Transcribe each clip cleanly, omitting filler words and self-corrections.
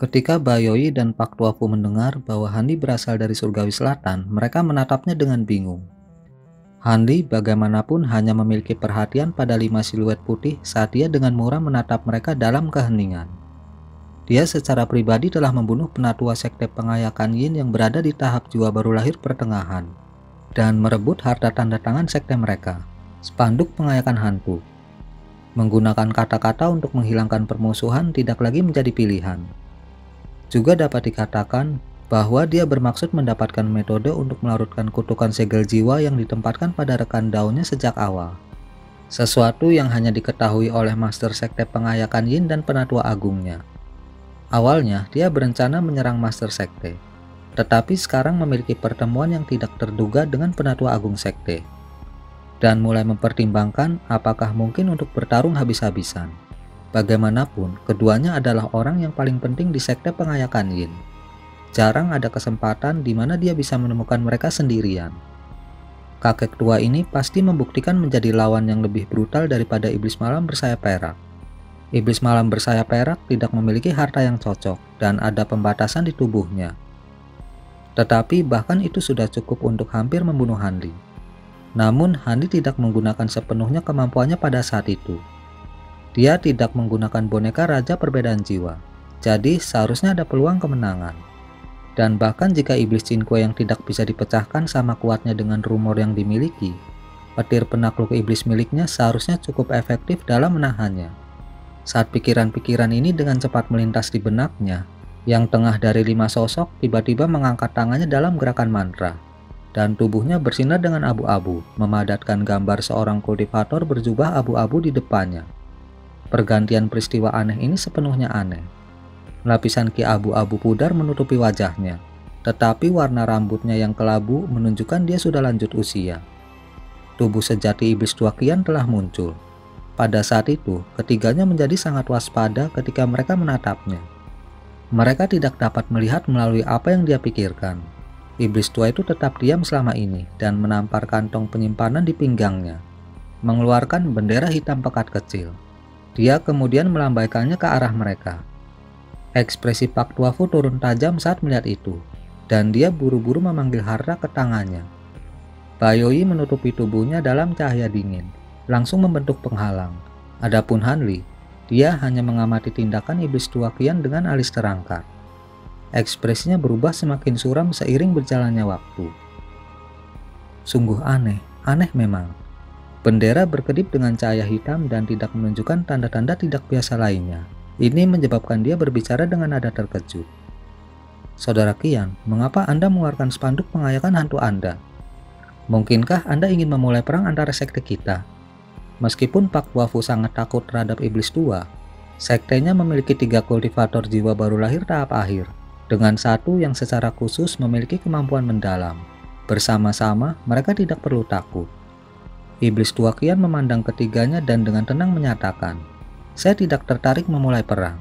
Ketika Bayoi dan Pak Tuafu mendengar bahwa Handi berasal dari Surgawi Selatan, mereka menatapnya dengan bingung. Handi bagaimanapun hanya memiliki perhatian pada 5 siluet putih saat dia dengan murah menatap mereka dalam keheningan. Dia secara pribadi telah membunuh penatua sekte pengayakan Yin yang berada di tahap jiwa baru lahir pertengahan dan merebut harta tanda tangan sekte mereka, spanduk pengayakan hantu. Menggunakan kata-kata untuk menghilangkan permusuhan tidak lagi menjadi pilihan. Juga dapat dikatakan bahwa dia bermaksud mendapatkan metode untuk melarutkan kutukan segel jiwa yang ditempatkan pada rekan daunnya sejak awal. Sesuatu yang hanya diketahui oleh Master Sekte Pengayakan Yin dan Penatua Agungnya. Awalnya dia berencana menyerang Master Sekte, tetapi sekarang memiliki pertemuan yang tidak terduga dengan Penatua Agung Sekte, dan mulai mempertimbangkan apakah mungkin untuk bertarung habis-habisan. Bagaimanapun, keduanya adalah orang yang paling penting di Sekte Pengayakan Yin. Jarang ada kesempatan di mana dia bisa menemukan mereka sendirian. Kakek tua ini pasti membuktikan menjadi lawan yang lebih brutal daripada Iblis Malam Bersayap Perak. Iblis Malam Bersayap Perak tidak memiliki harta yang cocok dan ada pembatasan di tubuhnya. Tetapi bahkan itu sudah cukup untuk hampir membunuh Handi. Namun Handi tidak menggunakan sepenuhnya kemampuannya pada saat itu. Dia tidak menggunakan boneka Raja Perbedaan Jiwa, jadi seharusnya ada peluang kemenangan. Dan bahkan jika iblis Cinque yang tidak bisa dipecahkan sama kuatnya dengan rumor yang dimiliki, petir penakluk iblis miliknya seharusnya cukup efektif dalam menahannya. Saat pikiran-pikiran ini dengan cepat melintas di benaknya, yang tengah dari 5 sosok tiba-tiba mengangkat tangannya dalam gerakan mantra, dan tubuhnya bersinar dengan abu-abu, memadatkan gambar seorang kultivator berjubah abu-abu di depannya. Pergantian peristiwa aneh ini sepenuhnya aneh. Lapisan ki abu-abu pudar menutupi wajahnya, tetapi warna rambutnya yang kelabu menunjukkan dia sudah lanjut usia. Tubuh sejati iblis tua kian telah muncul. Pada saat itu, ketiganya menjadi sangat waspada ketika mereka menatapnya. Mereka tidak dapat melihat melalui apa yang dia pikirkan. Iblis tua itu tetap diam selama ini dan menampar kantong penyimpanan di pinggangnya, mengeluarkan bendera hitam pekat kecil. Dia kemudian melambaikannya ke arah mereka. Ekspresi Pak Tuafu turun tajam saat melihat itu, dan dia buru-buru memanggil harta ke tangannya. Bayoi menutupi tubuhnya dalam cahaya dingin, langsung membentuk penghalang. Adapun Hanli, dia hanya mengamati tindakan iblis tua kian dengan alis terangkat. Ekspresinya berubah semakin suram seiring berjalannya waktu. Sungguh aneh memang. Bendera berkedip dengan cahaya hitam dan tidak menunjukkan tanda-tanda tidak biasa lainnya. Ini menyebabkan dia berbicara dengan nada terkejut. Saudara Kian, mengapa Anda mengeluarkan spanduk pengayakan hantu Anda? Mungkinkah Anda ingin memulai perang antara sekte kita? Meskipun Pak Tuafu sangat takut terhadap iblis tua, sektenya memiliki 3 kultivator jiwa baru lahir tahap akhir, dengan satu yang secara khusus memiliki kemampuan mendalam. Bersama-sama, mereka tidak perlu takut. Iblis tua kian memandang ketiganya dan dengan tenang menyatakan, "Saya tidak tertarik memulai perang.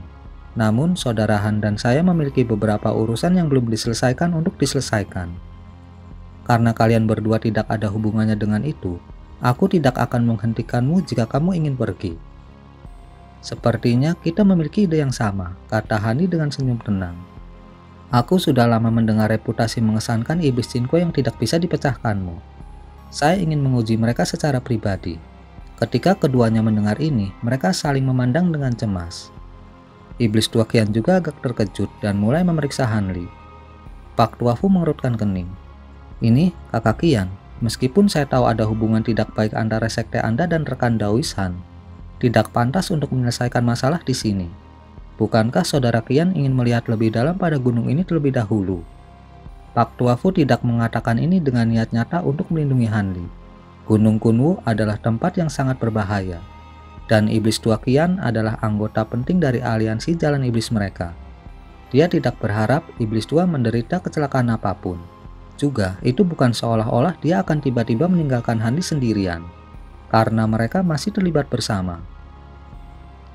Namun, saudara Han dan saya memiliki beberapa urusan yang belum diselesaikan untuk diselesaikan. Karena kalian berdua tidak ada hubungannya dengan itu, aku tidak akan menghentikanmu jika kamu ingin pergi." "Sepertinya kita memiliki ide yang sama," kata Hani dengan senyum tenang. "Aku sudah lama mendengar reputasi mengesankan iblis Cinque yang tidak bisa dipecahkanmu. Saya ingin menguji mereka secara pribadi." Ketika keduanya mendengar ini, mereka saling memandang dengan cemas. Iblis tua kian juga agak terkejut dan mulai memeriksa Hanli. Pak Tuafu mengerutkan kening. "Ini, kakak Kian, meskipun saya tahu ada hubungan tidak baik antara sekte Anda dan rekan Daoishan, tidak pantas untuk menyelesaikan masalah di sini. Bukankah saudara Kian ingin melihat lebih dalam pada gunung ini terlebih dahulu?" Pak Tuafu tidak mengatakan ini dengan niat nyata untuk melindungi Hanli. Gunung Kunwu adalah tempat yang sangat berbahaya, dan iblis tua Kian adalah anggota penting dari aliansi jalan iblis mereka. Dia tidak berharap iblis tua menderita kecelakaan apapun. Juga, itu bukan seolah-olah dia akan tiba-tiba meninggalkan Handi sendirian, karena mereka masih terlibat bersama.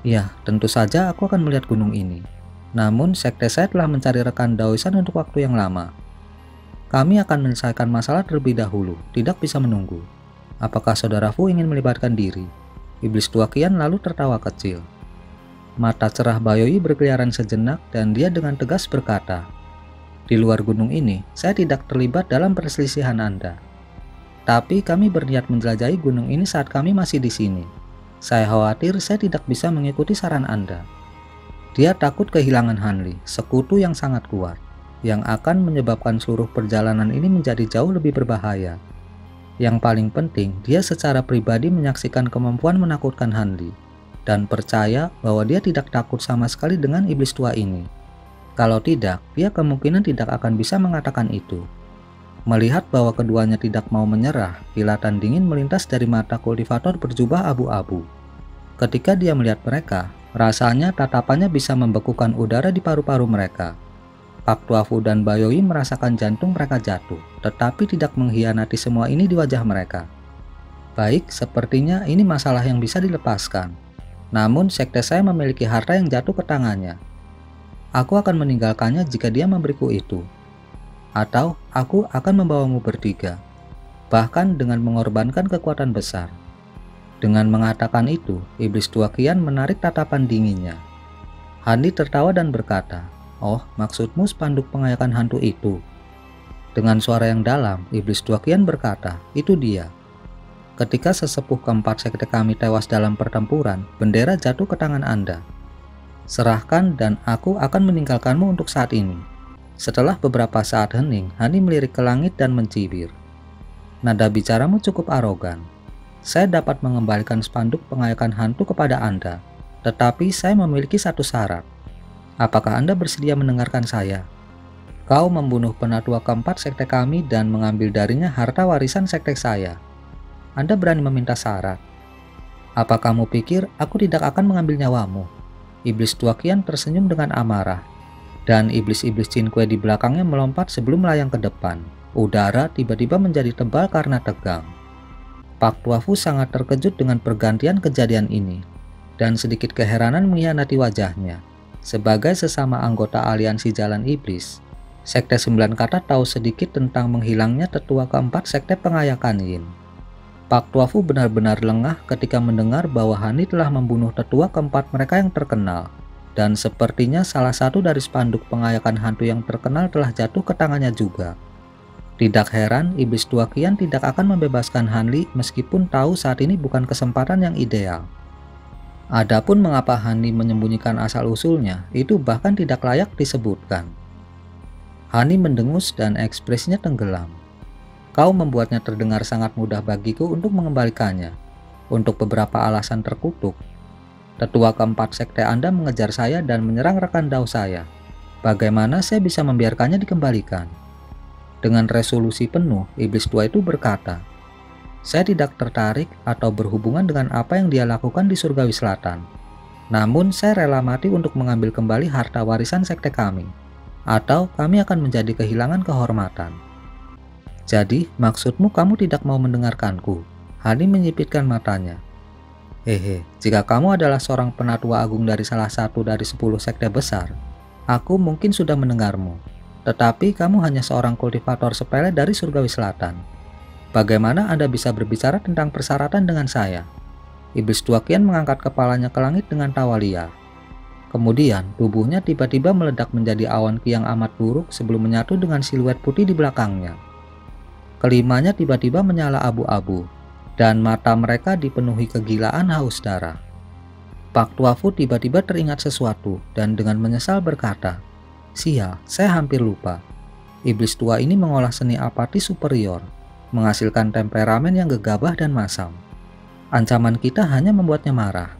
"Ya, tentu saja aku akan melihat gunung ini. Namun, sekte saya telah mencari rekan Daoishan untuk waktu yang lama. Kami akan menyelesaikan masalah terlebih dahulu, tidak bisa menunggu. Apakah saudara Fu ingin melibatkan diri?" Iblis tua Kian lalu tertawa kecil. Mata cerah Bayoyi berkeliaran sejenak dan dia dengan tegas berkata, "Di luar gunung ini, saya tidak terlibat dalam perselisihan Anda. Tapi kami berniat menjelajahi gunung ini saat kami masih di sini. Saya khawatir saya tidak bisa mengikuti saran Anda." Dia takut kehilangan Hanli, sekutu yang sangat kuat, yang akan menyebabkan seluruh perjalanan ini menjadi jauh lebih berbahaya. Yang paling penting, dia secara pribadi menyaksikan kemampuan menakutkan Hanli, dan percaya bahwa dia tidak takut sama sekali dengan iblis tua ini. Kalau tidak, dia kemungkinan tidak akan bisa mengatakan itu. Melihat bahwa keduanya tidak mau menyerah, kilatan dingin melintas dari mata kultivator berjubah abu-abu. Ketika dia melihat mereka, rasanya tatapannya bisa membekukan udara di paru-paru mereka. Pak Tuafu dan Bayoyi merasakan jantung mereka jatuh, tetapi tidak mengkhianati semua ini di wajah mereka. Baik, sepertinya ini masalah yang bisa dilepaskan. Namun sekte saya memiliki harta yang jatuh ke tangannya. Aku akan meninggalkannya jika dia memberiku itu. Atau aku akan membawamu bertiga, bahkan dengan mengorbankan kekuatan besar. Dengan mengatakan itu, iblis tua kian menarik tatapan dinginnya. Hanli tertawa dan berkata, "Oh, maksudmu spanduk pengayakan hantu itu?" Dengan suara yang dalam, iblis tua kian berkata, "Itu dia. Ketika sesepuh keempat sekte kami tewas dalam pertempuran, bendera jatuh ke tangan Anda. Serahkan dan aku akan meninggalkanmu untuk saat ini." Setelah beberapa saat hening, Hanli melirik ke langit dan mencibir. "Nada bicaramu cukup arogan. Saya dapat mengembalikan spanduk pengayakan hantu kepada Anda, tetapi saya memiliki satu syarat. Apakah Anda bersedia mendengarkan saya? Kau membunuh penatua keempat sekte kami dan mengambil darinya harta warisan sekte saya. Anda berani meminta syarat? Apa kamu pikir aku tidak akan mengambil nyawamu?" Iblis tua kian tersenyum dengan amarah, dan iblis-iblis Qin Kuei di belakangnya melompat sebelum melayang ke depan. Udara tiba-tiba menjadi tebal karena tegang. Pak Tuafu sangat terkejut dengan pergantian kejadian ini, dan sedikit keheranan mengkhianati wajahnya. Sebagai sesama anggota aliansi Jalan Iblis, Sekte Sembilan Kata tahu sedikit tentang menghilangnya tetua keempat Sekte Pengayakan Yin. Pak Tuafu benar-benar lengah ketika mendengar bahwa Hanli telah membunuh tetua keempat mereka yang terkenal, dan sepertinya salah satu dari spanduk pengayakan hantu yang terkenal telah jatuh ke tangannya juga. Tidak heran iblis tua kian tidak akan membebaskan Hanli meskipun tahu saat ini bukan kesempatan yang ideal. Adapun mengapa Hanli menyembunyikan asal-usulnya, itu bahkan tidak layak disebutkan. Hanli mendengus dan ekspresinya tenggelam. "Kau membuatnya terdengar sangat mudah bagiku untuk mengembalikannya. Untuk beberapa alasan terkutuk. Tetua keempat sekte Anda mengejar saya dan menyerang rekan dao saya. Bagaimana saya bisa membiarkannya dikembalikan?" Dengan resolusi penuh, iblis tua itu berkata, "Saya tidak tertarik atau berhubungan dengan apa yang dia lakukan di Surgawi Selatan. Namun saya rela mati untuk mengambil kembali harta warisan sekte kami. Atau kami akan menjadi kehilangan kehormatan." "Jadi, maksudmu kamu tidak mau mendengarkanku?" Hanli menyipitkan matanya. "Hehe, jika kamu adalah seorang penatua agung dari salah satu dari 10 sekte besar, aku mungkin sudah mendengarmu. Tetapi kamu hanya seorang kultivator sepele dari Surgawi Selatan. Bagaimana Anda bisa berbicara tentang persyaratan dengan saya?" Iblis tua kian mengangkat kepalanya ke langit dengan tawa liar. Kemudian, tubuhnya tiba-tiba meledak menjadi awan ki yang amat buruk sebelum menyatu dengan siluet putih di belakangnya. Kelimanya tiba-tiba menyala abu-abu, dan mata mereka dipenuhi kegilaan haus darah. Pak Tuafu tiba-tiba teringat sesuatu dan dengan menyesal berkata, "Sial, saya hampir lupa. Iblis tua ini mengolah seni apati superior, menghasilkan temperamen yang gegabah dan masam. Ancaman kita hanya membuatnya marah."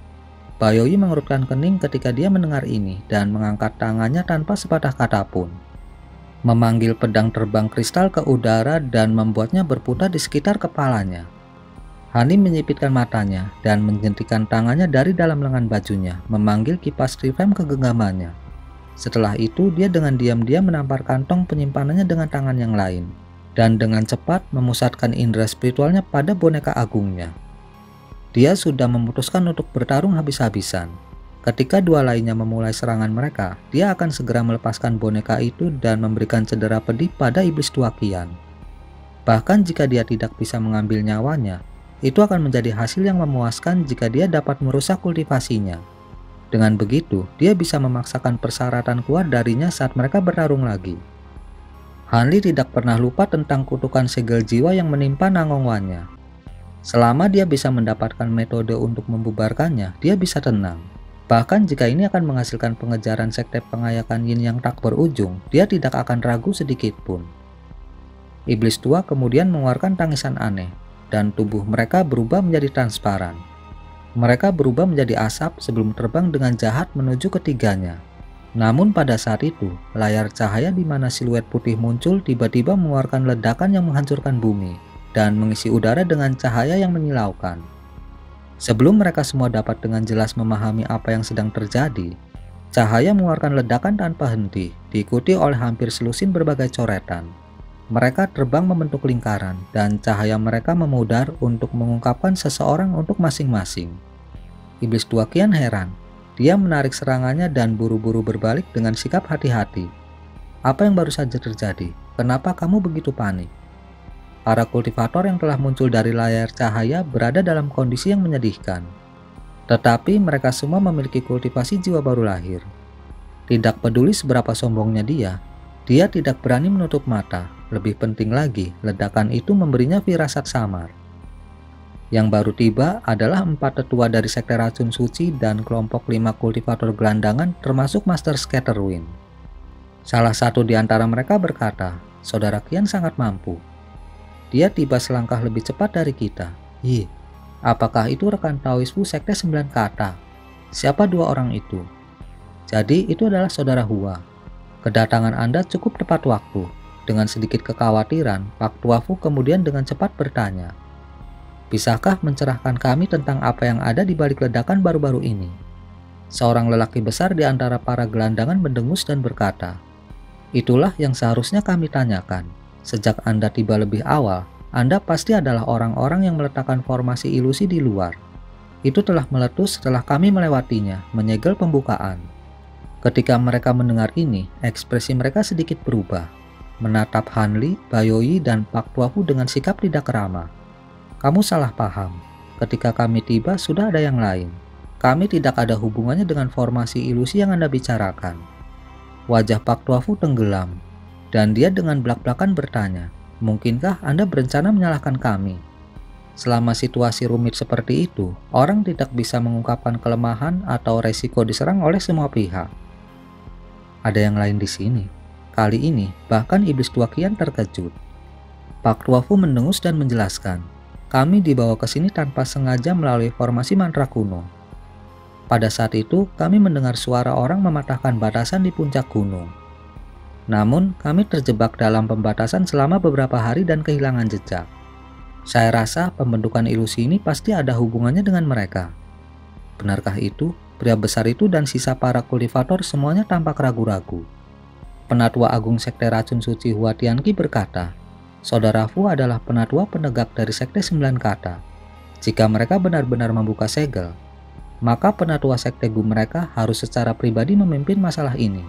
Bayoyi mengerutkan kening ketika dia mendengar ini dan mengangkat tangannya tanpa sepatah kata pun. Memanggil pedang terbang kristal ke udara dan membuatnya berputar di sekitar kepalanya. Hanli menyipitkan matanya dan menjentikan tangannya dari dalam lengan bajunya, memanggil kipas Trifem ke genggamannya. Setelah itu, dia dengan diam-diam menampar kantong penyimpanannya dengan tangan yang lain, dan dengan cepat memusatkan indera spiritualnya pada boneka agungnya. Dia sudah memutuskan untuk bertarung habis-habisan. Ketika dua lainnya memulai serangan mereka, dia akan segera melepaskan boneka itu dan memberikan cedera pedih pada iblis tua kian. Bahkan jika dia tidak bisa mengambil nyawanya, itu akan menjadi hasil yang memuaskan jika dia dapat merusak kultivasinya. Dengan begitu, dia bisa memaksakan persyaratan keluar darinya saat mereka bertarung lagi. Hanli tidak pernah lupa tentang kutukan segel jiwa yang menimpa Nangongwannya. Selama dia bisa mendapatkan metode untuk membubarkannya, dia bisa tenang. Bahkan jika ini akan menghasilkan pengejaran sekte pengayakan yin yang tak berujung, dia tidak akan ragu sedikit pun. Iblis tua kemudian mengeluarkan tangisan aneh, dan tubuh mereka berubah menjadi transparan. Mereka berubah menjadi asap sebelum terbang dengan jahat menuju ketiganya. Namun pada saat itu, layar cahaya di mana siluet putih muncul tiba-tiba mengeluarkan ledakan yang menghancurkan bumi, dan mengisi udara dengan cahaya yang menyilaukan. Sebelum mereka semua dapat dengan jelas memahami apa yang sedang terjadi, cahaya mengeluarkan ledakan tanpa henti, diikuti oleh hampir selusin berbagai coretan. Mereka terbang membentuk lingkaran, dan cahaya mereka memudar untuk mengungkapkan seseorang untuk masing-masing. Iblis tua kian heran. Dia menarik serangannya dan buru-buru berbalik dengan sikap hati-hati. Apa yang baru saja terjadi? Kenapa kamu begitu panik? Para kultivator yang telah muncul dari layar cahaya berada dalam kondisi yang menyedihkan. Tetapi mereka semua memiliki kultivasi jiwa baru lahir. Tidak peduli seberapa sombongnya dia tidak berani menutup mata. Lebih penting lagi, ledakan itu memberinya firasat samar. Yang baru tiba adalah 4 tetua dari sekte racun suci dan kelompok 5 kultivator gelandangan termasuk Master Scatterwind. Salah satu di antara mereka berkata, "Saudara Qian sangat mampu. Dia tiba selangkah lebih cepat dari kita." Apakah itu rekan Taoisme sekte 9 kata? Siapa 2 orang itu? Jadi itu adalah saudara Hua. Kedatangan Anda cukup tepat waktu. Dengan sedikit kekhawatiran, Pak Tuafu kemudian dengan cepat bertanya, "Bisakah mencerahkan kami tentang apa yang ada di balik ledakan baru-baru ini?" Seorang lelaki besar di antara para gelandangan mendengus dan berkata, "Itulah yang seharusnya kami tanyakan. Sejak Anda tiba lebih awal, Anda pasti adalah orang-orang yang meletakkan formasi ilusi di luar. Itu telah meletus setelah kami melewatinya, menyegel pembukaan." Ketika mereka mendengar ini, ekspresi mereka sedikit berubah. Menatap Hanli, Bayoyi, dan Pak Tuafu dengan sikap tidak ramah. "Kamu salah paham. Ketika kami tiba sudah ada yang lain. Kami tidak ada hubungannya dengan formasi ilusi yang Anda bicarakan." Wajah Pak Tuafu tenggelam, dan dia dengan belak-belakan bertanya, "Mungkinkah Anda berencana menyalahkan kami?" Selama situasi rumit seperti itu, orang tidak bisa mengungkapkan kelemahan atau resiko diserang oleh semua pihak. Ada yang lain di sini. Kali ini, bahkan Iblis tua Qian terkejut. Pak Tuafu mendengus dan menjelaskan, "Kami dibawa ke sini tanpa sengaja melalui formasi mantra kuno. Pada saat itu, kami mendengar suara orang mematahkan batasan di puncak gunung. Namun, kami terjebak dalam pembatasan selama beberapa hari dan kehilangan jejak. Saya rasa pembentukan ilusi ini pasti ada hubungannya dengan mereka." Benarkah itu? Pria besar itu dan sisa para kultivator semuanya tampak ragu-ragu. Penatua Agung Sekte Racun Suci Hua Tianqi berkata, "Saudara Fu adalah penatua penegak dari Sekte 9 Kata. Jika mereka benar-benar membuka segel, maka penatua Sekte Gu mereka harus secara pribadi memimpin masalah ini.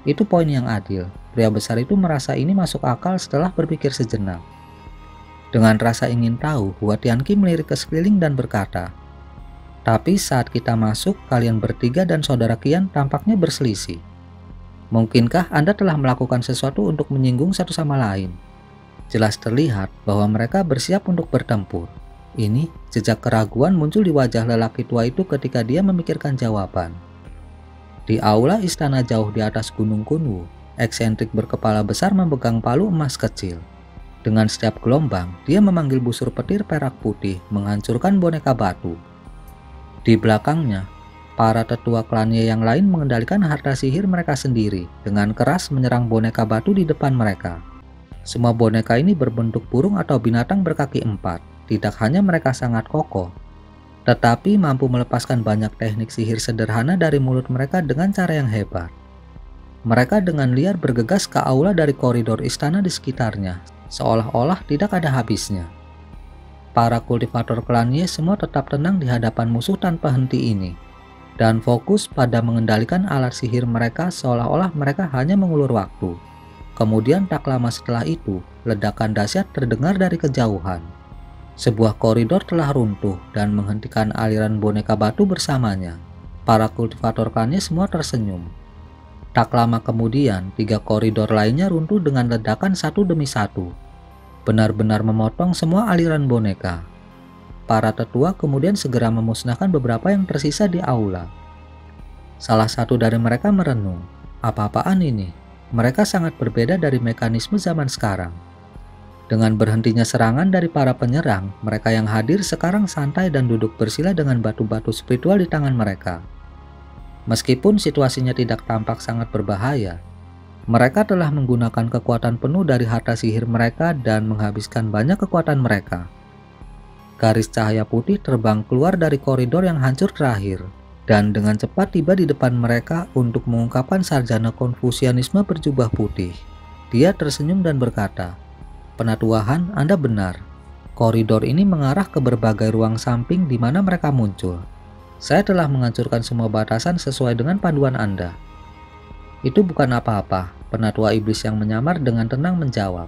Itu poin yang adil." Pria besar itu merasa ini masuk akal setelah berpikir sejenak. Dengan rasa ingin tahu, Hua Tianqi melirik ke sekeliling dan berkata, "Tapi saat kita masuk, kalian bertiga dan saudara Qian tampaknya berselisih. Mungkinkah Anda telah melakukan sesuatu untuk menyinggung satu sama lain?" Jelas terlihat bahwa mereka bersiap untuk bertempur. Ini, jejak keraguan muncul di wajah lelaki tua itu ketika dia memikirkan jawaban. Di aula istana jauh di atas Gunung Kunwu, eksentrik berkepala besar memegang palu emas kecil. Dengan setiap gelombang, dia memanggil busur petir perak putih menghancurkan boneka batu. Di belakangnya, para tetua klannya yang lain mengendalikan harta sihir mereka sendiri dengan keras menyerang boneka batu di depan mereka. Semua boneka ini berbentuk burung atau binatang berkaki 4. Tidak hanya mereka sangat kokoh, tetapi mampu melepaskan banyak teknik sihir sederhana dari mulut mereka dengan cara yang hebat. Mereka dengan liar bergegas ke aula dari koridor istana di sekitarnya, seolah-olah tidak ada habisnya. Para kultivator klannya semua tetap tenang di hadapan musuh tanpa henti ini, dan fokus pada mengendalikan alat sihir mereka seolah-olah mereka hanya mengulur waktu. Kemudian tak lama setelah itu, ledakan dahsyat terdengar dari kejauhan. Sebuah koridor telah runtuh dan menghentikan aliran boneka batu bersamanya. Para kultivator klannya semua tersenyum. Tak lama kemudian, 3 koridor lainnya runtuh dengan ledakan satu demi satu, benar-benar memotong semua aliran boneka. Para tetua kemudian segera memusnahkan beberapa yang tersisa di aula. Salah satu dari mereka merenung, apa-apaan ini? Mereka sangat berbeda dari mekanisme zaman sekarang. Dengan berhentinya serangan dari para penyerang, mereka yang hadir sekarang santai dan duduk bersila dengan batu-batu spiritual di tangan mereka. Meskipun situasinya tidak tampak sangat berbahaya, mereka telah menggunakan kekuatan penuh dari harta sihir mereka dan menghabiskan banyak kekuatan mereka. Garis cahaya putih terbang keluar dari koridor yang hancur terakhir, dan dengan cepat tiba di depan mereka untuk mengungkapkan sarjana Konfusianisme berjubah putih. Dia tersenyum dan berkata, "Penatuahan, Anda benar. Koridor ini mengarah ke berbagai ruang samping di mana mereka muncul. Saya telah menghancurkan semua batasan sesuai dengan panduan Anda." "Itu bukan apa-apa," penatua iblis yang menyamar dengan tenang menjawab.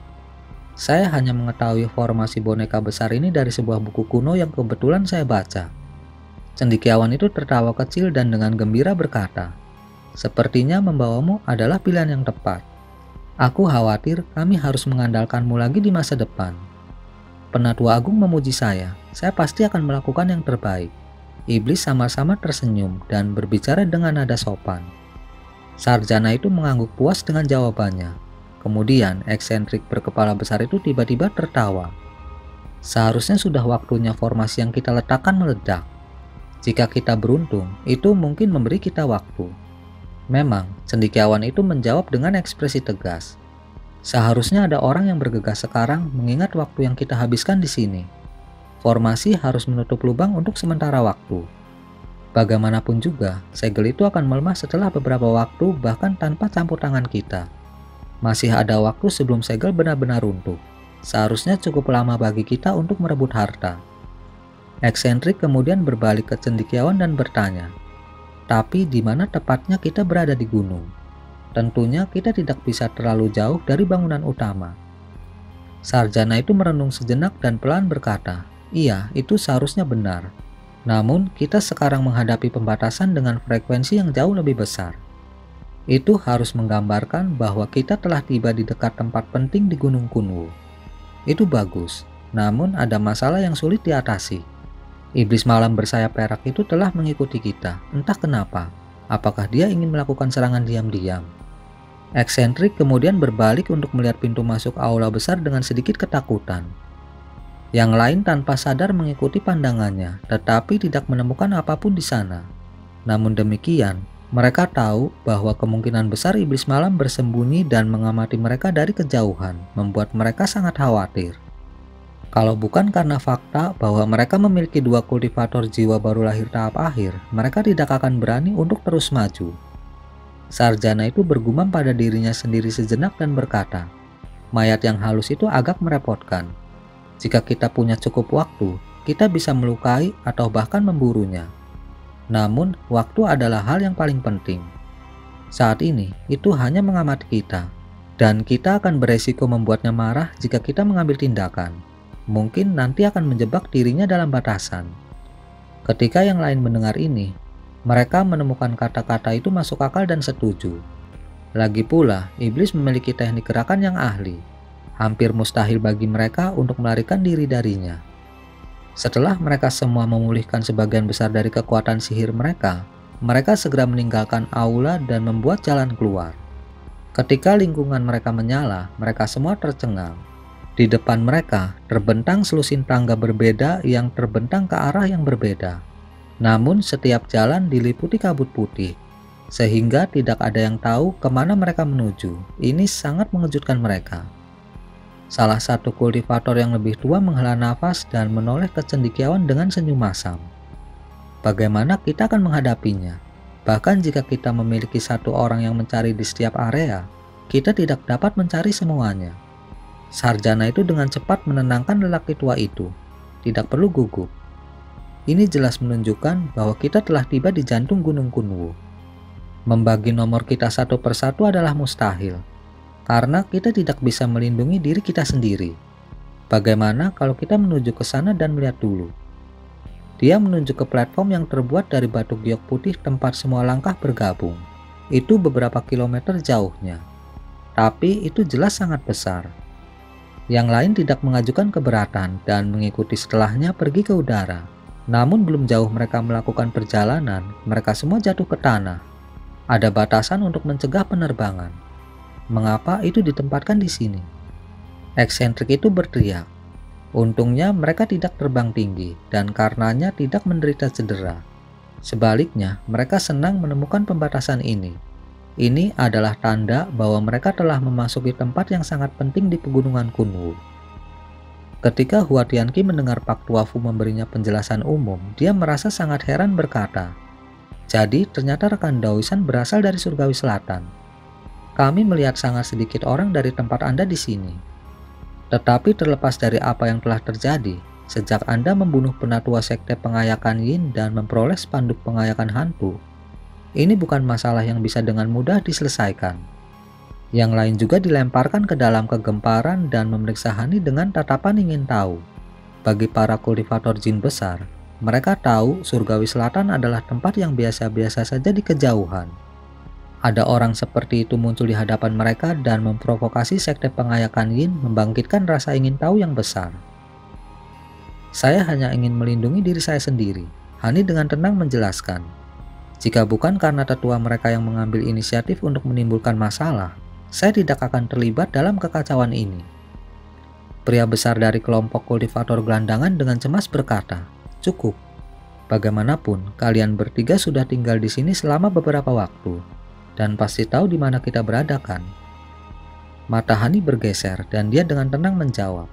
"Saya hanya mengetahui formasi boneka besar ini dari sebuah buku kuno yang kebetulan saya baca." Cendekiawan itu tertawa kecil dan dengan gembira berkata, "Sepertinya membawamu adalah pilihan yang tepat. Aku khawatir kami harus mengandalkanmu lagi di masa depan." Penatua Agung memuji saya pasti akan melakukan yang terbaik. Iblis sama-sama tersenyum dan berbicara dengan nada sopan. Sarjana itu mengangguk puas dengan jawabannya. Kemudian eksentrik berkepala besar itu tiba-tiba tertawa. "Seharusnya sudah waktunya formasi yang kita letakkan meledak. Jika kita beruntung, itu mungkin memberi kita waktu." Memang, cendekiawan itu menjawab dengan ekspresi tegas. "Seharusnya ada orang yang bergegas sekarang mengingat waktu yang kita habiskan di sini. Formasi harus menutup lubang untuk sementara waktu. Bagaimanapun juga, segel itu akan melemah setelah beberapa waktu bahkan tanpa campur tangan kita. Masih ada waktu sebelum segel benar-benar runtuh. Seharusnya cukup lama bagi kita untuk merebut harta." Eksentrik kemudian berbalik ke cendekiawan dan bertanya, "Tapi di mana tepatnya kita berada di gunung? Tentunya kita tidak bisa terlalu jauh dari bangunan utama." Sarjana itu merenung sejenak dan pelan berkata, "Iya, itu seharusnya benar. Namun, kita sekarang menghadapi pembatasan dengan frekuensi yang jauh lebih besar. Itu harus menggambarkan bahwa kita telah tiba di dekat tempat penting di Gunung Kunwu. Itu bagus, namun ada masalah yang sulit diatasi. Iblis malam bersayap perak itu telah mengikuti kita, entah kenapa. Apakah dia ingin melakukan serangan diam-diam?" Eksentrik kemudian berbalik untuk melihat pintu masuk aula besar dengan sedikit ketakutan. Yang lain tanpa sadar mengikuti pandangannya, tetapi tidak menemukan apapun di sana. Namun demikian, mereka tahu bahwa kemungkinan besar iblis malam bersembunyi dan mengamati mereka dari kejauhan, membuat mereka sangat khawatir. Kalau bukan karena fakta bahwa mereka memiliki 2 kultivator jiwa baru lahir tahap akhir, mereka tidak akan berani untuk terus maju. Sarjana itu bergumam pada dirinya sendiri sejenak dan berkata, "Mayat yang halus itu agak merepotkan. Jika kita punya cukup waktu, kita bisa melukai atau bahkan memburunya. Namun, waktu adalah hal yang paling penting. Saat ini, itu hanya mengamati kita, dan kita akan beresiko membuatnya marah jika kita mengambil tindakan. Mungkin nanti akan menjebak dirinya dalam batasan." Ketika yang lain mendengar ini, mereka menemukan kata-kata itu masuk akal dan setuju. Lagi pula, iblis memiliki teknik gerakan yang ahli. Hampir mustahil bagi mereka untuk melarikan diri darinya. Setelah mereka semua memulihkan sebagian besar dari kekuatan sihir mereka, mereka segera meninggalkan aula dan membuat jalan keluar. Ketika lingkungan mereka menyala, mereka semua tercengang. Di depan mereka terbentang selusin tangga berbeda yang terbentang ke arah yang berbeda. Namun setiap jalan diliputi kabut putih, sehingga tidak ada yang tahu kemana mereka menuju. Ini sangat mengejutkan mereka. Salah satu kultivator yang lebih tua menghela nafas dan menoleh ke cendekiawan dengan senyum masam. "Bagaimana kita akan menghadapinya? Bahkan jika kita memiliki 1 orang yang mencari di setiap area, kita tidak dapat mencari semuanya." Sarjana itu dengan cepat menenangkan lelaki tua itu. "Tidak perlu gugup. Ini jelas menunjukkan bahwa kita telah tiba di jantung Gunung Kunwu. Membagi nomor kita satu persatu adalah mustahil, karena kita tidak bisa melindungi diri kita sendiri. Bagaimana kalau kita menuju ke sana dan melihat dulu?" Dia menunjuk ke platform yang terbuat dari batu giok putih tempat semua langkah bergabung. Itu beberapa kilometer jauhnya. Tapi itu jelas sangat besar. Yang lain tidak mengajukan keberatan dan mengikuti setelahnya pergi ke udara. Namun belum jauh mereka melakukan perjalanan, mereka semua jatuh ke tanah. Ada batasan untuk mencegah penerbangan. Mengapa itu ditempatkan di sini? Eksentrik itu berteriak. Untungnya mereka tidak terbang tinggi dan karenanya tidak menderita cedera. Sebaliknya, mereka senang menemukan pembatasan ini. Ini adalah tanda bahwa mereka telah memasuki tempat yang sangat penting di pegunungan Kunwu. Ketika Hua Tianqi mendengar Pak Tuafu memberinya penjelasan umum, dia merasa sangat heran berkata, "Jadi ternyata rekan Daoisan berasal dari Surgawi Selatan. Kami melihat sangat sedikit orang dari tempat Anda di sini. Tetapi terlepas dari apa yang telah terjadi, sejak Anda membunuh penatua sekte pengayakan Yin dan memperoleh spanduk pengayakan hantu, ini bukan masalah yang bisa dengan mudah diselesaikan." Yang lain juga dilemparkan ke dalam kegemparan dan memeriksa Hani dengan tatapan ingin tahu. Bagi para kultivator jin besar, mereka tahu Surgawi Selatan adalah tempat yang biasa-biasa saja di kejauhan. Ada orang seperti itu muncul di hadapan mereka dan memprovokasi sekte pengayakan Yin membangkitkan rasa ingin tahu yang besar. "Saya hanya ingin melindungi diri saya sendiri," Hani dengan tenang menjelaskan. "Jika bukan karena tetua mereka yang mengambil inisiatif untuk menimbulkan masalah, saya tidak akan terlibat dalam kekacauan ini." Pria besar dari kelompok kultivator gelandangan dengan cemas berkata, "Cukup. Bagaimanapun, kalian bertiga sudah tinggal di sini selama beberapa waktu. Dan pasti tahu di mana kita berada kan?" Mata Hani bergeser dan dia dengan tenang menjawab,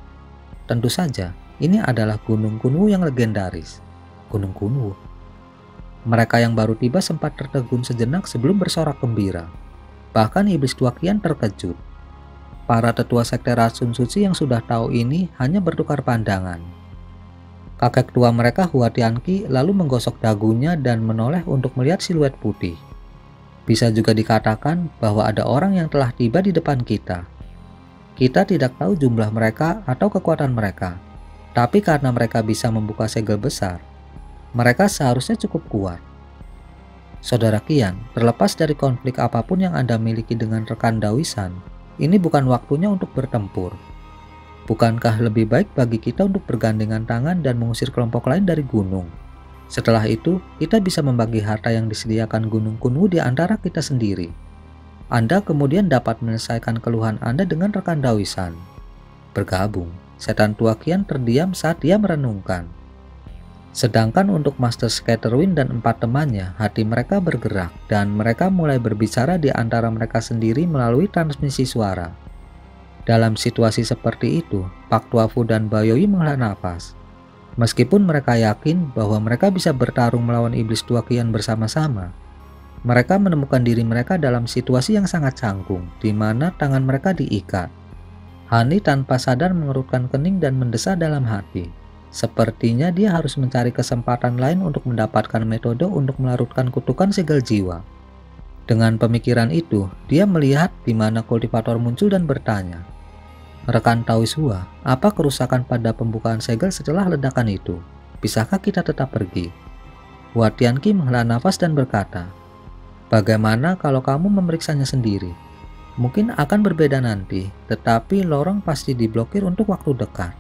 "Tentu saja, ini adalah Gunung Kunwu yang legendaris." Gunung Kunwu? Mereka yang baru tiba sempat tertegun sejenak sebelum bersorak gembira. Bahkan iblis tua Qian terkejut. Para tetua sekte racun suci yang sudah tahu ini hanya bertukar pandangan. Kakek tua mereka Hua Tianqi lalu menggosok dagunya dan menoleh untuk melihat siluet putih. Bisa juga dikatakan bahwa ada orang yang telah tiba di depan kita. Kita tidak tahu jumlah mereka atau kekuatan mereka, tapi karena mereka bisa membuka segel besar, mereka seharusnya cukup kuat. Saudara Qian, terlepas dari konflik apapun yang Anda miliki dengan rekan Daoisan, ini bukan waktunya untuk bertempur. Bukankah lebih baik bagi kita untuk bergandengan tangan dan mengusir kelompok lain dari gunung? Setelah itu, kita bisa membagi harta yang disediakan Gunung Kunwu di antara kita sendiri. Anda kemudian dapat menyelesaikan keluhan Anda dengan rekan Daoisan. Bergabung, setan tua Qian terdiam saat dia merenungkan. Sedangkan untuk Master Scatterwind dan 4 temannya, hati mereka bergerak dan mereka mulai berbicara di antara mereka sendiri melalui transmisi suara. Dalam situasi seperti itu, Pak Tuafu dan Bayoyi menghela nafas. Meskipun mereka yakin bahwa mereka bisa bertarung melawan iblis tua Qian bersama-sama, mereka menemukan diri mereka dalam situasi yang sangat canggung, di mana tangan mereka diikat. Hani tanpa sadar mengerutkan kening dan mendesah dalam hati. Sepertinya dia harus mencari kesempatan lain untuk mendapatkan metode untuk melarutkan kutukan segel jiwa. Dengan pemikiran itu, dia melihat di mana kultivator muncul dan bertanya, "Rekan Taois Hua, apa kerusakan pada pembukaan segel setelah ledakan itu? Bisakah kita tetap pergi?" Hua Tianqi menghela nafas dan berkata, "Bagaimana kalau kamu memeriksanya sendiri? Mungkin akan berbeda nanti, tetapi lorong pasti diblokir untuk waktu dekat."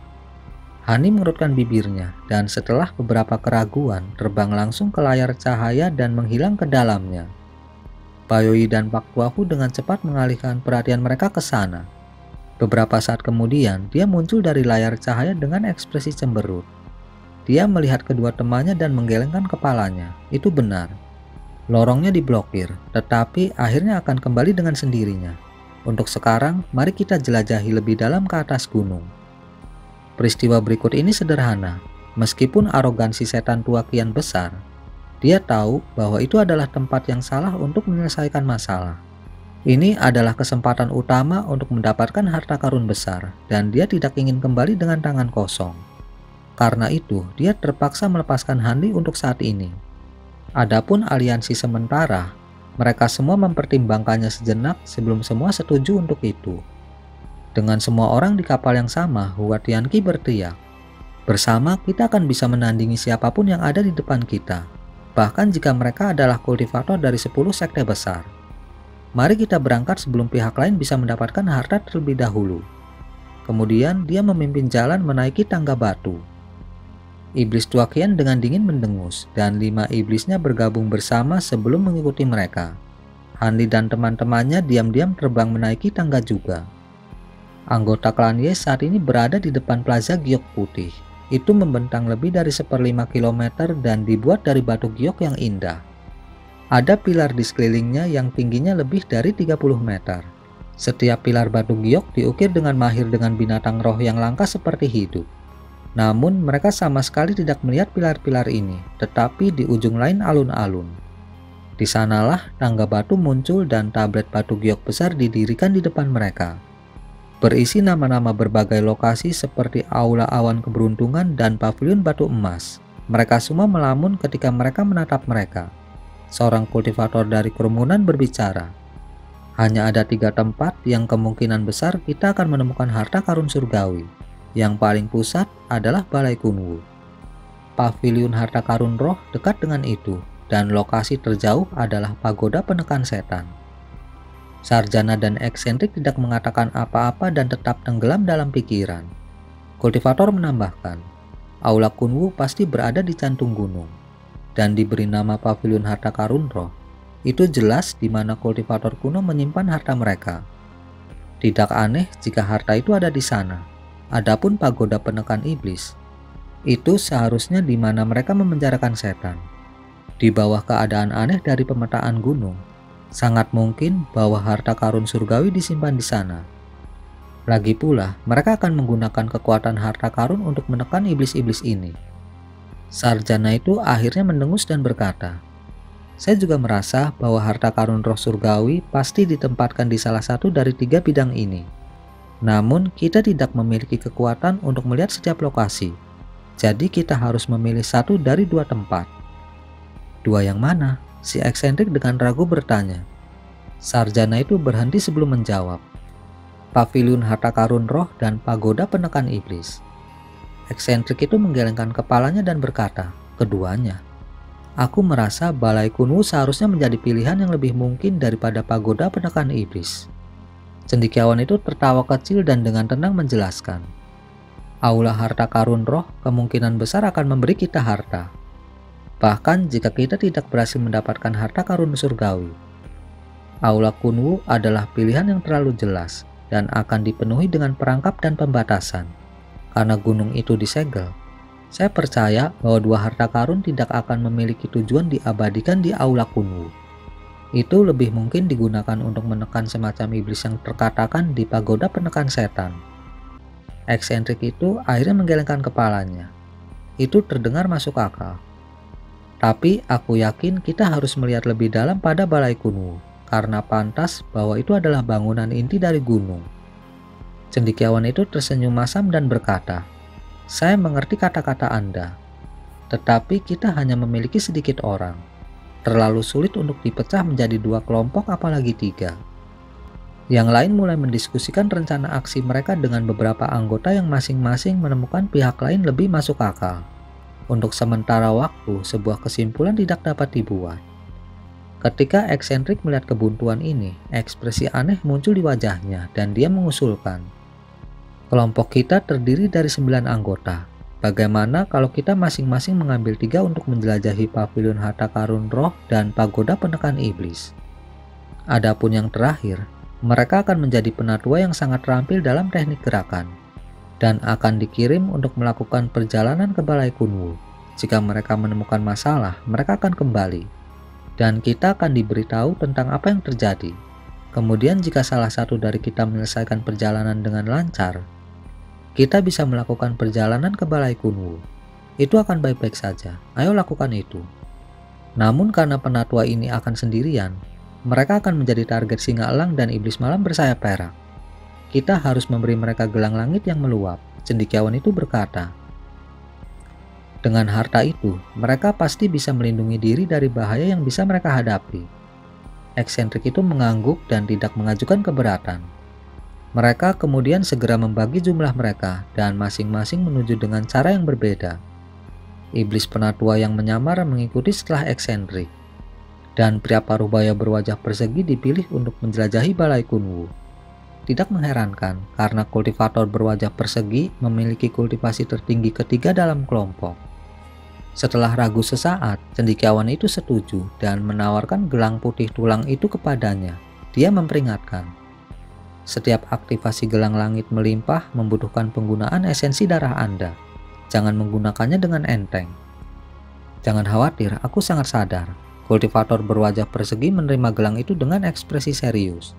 Hani mengerutkan bibirnya dan setelah beberapa keraguan terbang langsung ke layar cahaya dan menghilang ke dalamnya. Bayoyi dan Pak Tuafu dengan cepat mengalihkan perhatian mereka ke sana. Beberapa saat kemudian, dia muncul dari layar cahaya dengan ekspresi cemberut. Dia melihat kedua temannya dan menggelengkan kepalanya. Itu benar. Lorongnya diblokir, tetapi akhirnya akan kembali dengan sendirinya. Untuk sekarang, mari kita jelajahi lebih dalam ke atas gunung. Peristiwa berikut ini sederhana. Meskipun arogansi setan tua Qian besar, dia tahu bahwa itu adalah tempat yang salah untuk menyelesaikan masalah. Ini adalah kesempatan utama untuk mendapatkan harta karun besar, dan dia tidak ingin kembali dengan tangan kosong. Karena itu, dia terpaksa melepaskan Hanli untuk saat ini. Adapun aliansi sementara, mereka semua mempertimbangkannya sejenak sebelum semua setuju untuk itu. Dengan semua orang di kapal yang sama, Hua Tianqi berteriak, Bersama kita akan bisa menandingi siapapun yang ada di depan kita, bahkan jika mereka adalah kultivator dari 10 sekte besar. Mari kita berangkat sebelum pihak lain bisa mendapatkan harta terlebih dahulu. Kemudian dia memimpin jalan menaiki tangga batu. Iblis tua Qian dengan dingin mendengus, dan 5 iblisnya bergabung bersama sebelum mengikuti mereka. Hanli dan teman-temannya diam-diam terbang menaiki tangga juga. Anggota klan Ye saat ini berada di depan plaza giok putih. Itu membentang lebih dari 1/5 kilometer dan dibuat dari batu giok yang indah. Ada pilar di sekelilingnya yang tingginya lebih dari 30 meter. Setiap pilar batu giok diukir dengan mahir dengan binatang roh yang langka seperti hidup. Namun mereka sama sekali tidak melihat pilar-pilar ini, tetapi di ujung lain alun-alun. Di sanalah tangga batu muncul dan tablet batu giok besar didirikan di depan mereka. Berisi nama-nama berbagai lokasi seperti Aula Awan Keberuntungan dan Paviliun Batu Emas. Mereka semua melamun ketika mereka menatap mereka. Seorang kultivator dari kerumunan berbicara. Hanya ada 3 tempat yang kemungkinan besar kita akan menemukan harta karun surgawi. Yang paling pusat adalah Balai Kunwu. Paviliun harta karun roh dekat dengan itu, dan lokasi terjauh adalah pagoda penekan setan. Sarjana dan eksentrik tidak mengatakan apa-apa dan tetap tenggelam dalam pikiran. Kultivator menambahkan, Aula Kunwu pasti berada di jantung gunung dan diberi nama Paviliun Harta Karun Roh. Itu jelas di mana kultivator kuno menyimpan harta mereka. Tidak aneh jika harta itu ada di sana. Adapun pagoda penekan iblis, itu seharusnya di mana mereka memenjarakan setan. Di bawah keadaan aneh dari pemetaan gunung, sangat mungkin bahwa harta karun surgawi disimpan di sana. Lagi pula, mereka akan menggunakan kekuatan harta karun untuk menekan iblis-iblis ini. Sarjana itu akhirnya mendengus dan berkata, saya juga merasa bahwa harta karun roh surgawi pasti ditempatkan di salah satu dari 3 bidang ini. Namun kita tidak memiliki kekuatan untuk melihat setiap lokasi. Jadi kita harus memilih 1 dari 2 tempat. 2 yang mana? Si eksentrik dengan ragu bertanya. Sarjana itu berhenti sebelum menjawab. Paviliun harta karun roh dan pagoda penekan iblis. Eksentrik itu menggelengkan kepalanya dan berkata, keduanya. Aku merasa Balai Kunwu seharusnya menjadi pilihan yang lebih mungkin daripada pagoda penekan iblis. Cendekiawan itu tertawa kecil dan dengan tenang menjelaskan. Aula harta karun roh kemungkinan besar akan memberi kita harta. Bahkan jika kita tidak berhasil mendapatkan harta karun surgawi. Aula Kunwu adalah pilihan yang terlalu jelas dan akan dipenuhi dengan perangkap dan pembatasan. Karena gunung itu disegel, saya percaya bahwa 2 harta karun tidak akan memiliki tujuan diabadikan di Aula Kunwu. Itu lebih mungkin digunakan untuk menekan semacam iblis yang terkatakan di pagoda penekan setan. Eksentrik itu akhirnya menggelengkan kepalanya. Itu terdengar masuk akal. Tapi aku yakin kita harus melihat lebih dalam pada Balai Kunwu, karena pantas bahwa itu adalah bangunan inti dari gunung. Cendekiawan itu tersenyum masam dan berkata, saya mengerti kata-kata Anda, tetapi kita hanya memiliki sedikit orang. Terlalu sulit untuk dipecah menjadi 2 kelompok apalagi 3. Yang lain mulai mendiskusikan rencana aksi mereka dengan beberapa anggota yang masing-masing menemukan pihak lain lebih masuk akal. Untuk sementara waktu, sebuah kesimpulan tidak dapat dibuat. Ketika eksentrik melihat kebuntuan ini, ekspresi aneh muncul di wajahnya dan dia mengusulkan, kelompok kita terdiri dari 9 anggota. Bagaimana kalau kita masing-masing mengambil 3 untuk menjelajahi Paviliun Harta Karun Roh dan Pagoda Penekan Iblis? Adapun yang terakhir, mereka akan menjadi penatua yang sangat terampil dalam teknik gerakan dan akan dikirim untuk melakukan perjalanan ke Balai Kunwu. Jika mereka menemukan masalah, mereka akan kembali dan kita akan diberitahu tentang apa yang terjadi. Kemudian jika salah satu dari kita menyelesaikan perjalanan dengan lancar, kita bisa melakukan perjalanan ke Balai Kunwu. Itu akan baik-baik saja. Ayo lakukan itu. Namun karena penatua ini akan sendirian, mereka akan menjadi target singa elang dan iblis malam bersayap perak. Kita harus memberi mereka gelang langit yang meluap. Cendekiawan itu berkata, dengan harta itu, mereka pasti bisa melindungi diri dari bahaya yang bisa mereka hadapi. Eksentrik itu mengangguk dan tidak mengajukan keberatan. Mereka kemudian segera membagi jumlah mereka dan masing-masing menuju dengan cara yang berbeda. Iblis penatua yang menyamar mengikuti setelah eksentrik, dan pria parubaya berwajah persegi dipilih untuk menjelajahi Balai Kunwu. Tidak mengherankan karena kultivator berwajah persegi memiliki kultivasi tertinggi ketiga dalam kelompok. Setelah ragu sesaat, cendekiawan itu setuju dan menawarkan gelang putih tulang itu kepadanya. Dia memperingatkan, setiap aktivasi gelang langit melimpah membutuhkan penggunaan esensi darah Anda. Jangan menggunakannya dengan enteng. Jangan khawatir, aku sangat sadar. Kultivator berwajah persegi menerima gelang itu dengan ekspresi serius.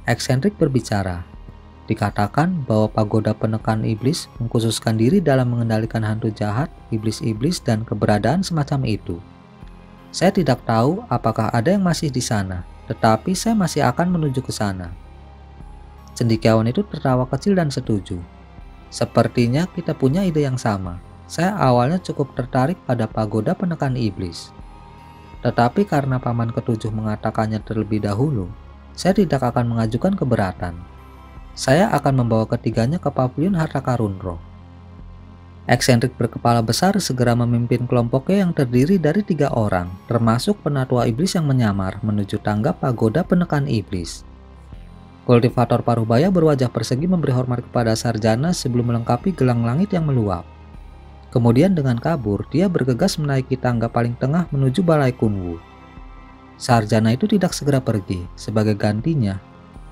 Eksentrik berbicara. Dikatakan bahwa pagoda penekan iblis mengkhususkan diri dalam mengendalikan hantu jahat, iblis-iblis, dan keberadaan semacam itu. Saya tidak tahu apakah ada yang masih di sana, tetapi saya masih akan menuju ke sana. Cendekiawan itu tertawa kecil dan setuju. Sepertinya kita punya ide yang sama. Saya awalnya cukup tertarik pada pagoda penekan iblis. Tetapi karena paman ketujuh mengatakannya terlebih dahulu, saya tidak akan mengajukan keberatan. Saya akan membawa ketiganya ke pavilion harta karun roh. Eksentrik berkepala besar segera memimpin kelompoknya yang terdiri dari 3 orang, termasuk penatua iblis yang menyamar menuju tangga pagoda penekan iblis. Kultivator parubaya berwajah persegi memberi hormat kepada sarjana sebelum melengkapi gelang langit yang meluap. Kemudian dengan kabur, dia bergegas menaiki tangga paling tengah menuju Balai Kunwu. Sarjana itu tidak segera pergi. Sebagai gantinya,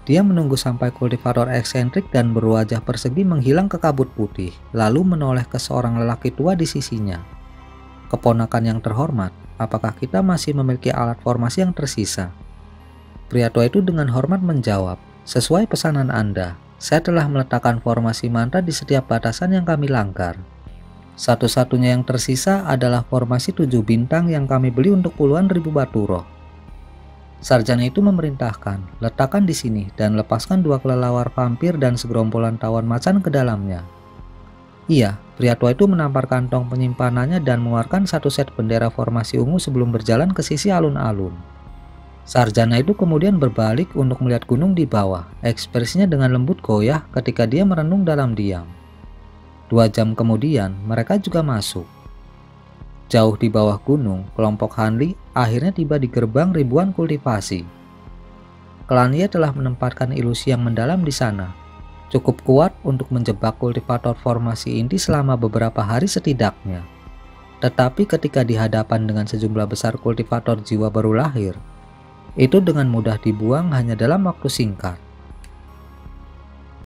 dia menunggu sampai kultivator eksentrik dan berwajah persegi menghilang ke kabut putih, lalu menoleh ke seorang lelaki tua di sisinya. Keponakan yang terhormat, apakah kita masih memiliki alat formasi yang tersisa? Pria tua itu dengan hormat menjawab, sesuai pesanan Anda, saya telah meletakkan formasi mantra di setiap batasan yang kami langgar. Satu-satunya yang tersisa adalah formasi 7 bintang yang kami beli untuk puluhan ribu batu roh. Sarjana itu memerintahkan, letakkan di sini dan lepaskan 2 kelelawar vampir dan segerombolan tawon macan ke dalamnya. Iya, pria tua itu menampar kantong penyimpanannya dan mengeluarkan 1 set bendera formasi ungu sebelum berjalan ke sisi alun-alun. Sarjana itu kemudian berbalik untuk melihat gunung di bawah. Ekspresinya dengan lembut goyah ketika dia merenung dalam diam. 2 jam kemudian, mereka juga masuk. Jauh di bawah gunung, kelompok Hanli akhirnya tiba di gerbang ribuan kultivasi. Klania telah menempatkan ilusi yang mendalam di sana, cukup kuat untuk menjebak kultivator formasi inti selama beberapa hari setidaknya. Tetapi ketika dihadapan dengan sejumlah besar kultivator jiwa baru lahir, itu dengan mudah dibuang hanya dalam waktu singkat.